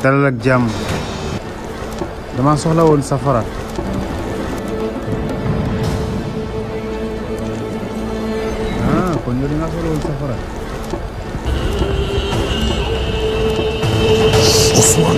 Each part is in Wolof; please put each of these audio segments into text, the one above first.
dalal ak jàmm dama soxla woon safara kon yow dinga soxla woon safara عثمان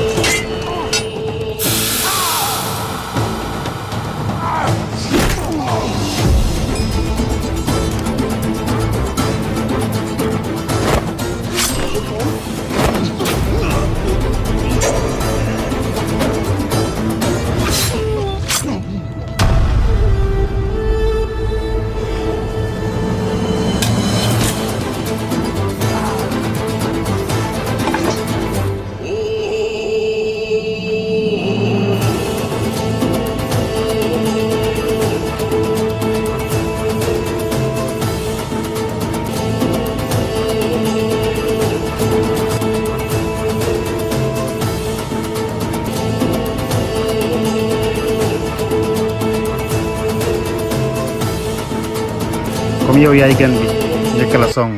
comme yow yaay gan bi njëkk la song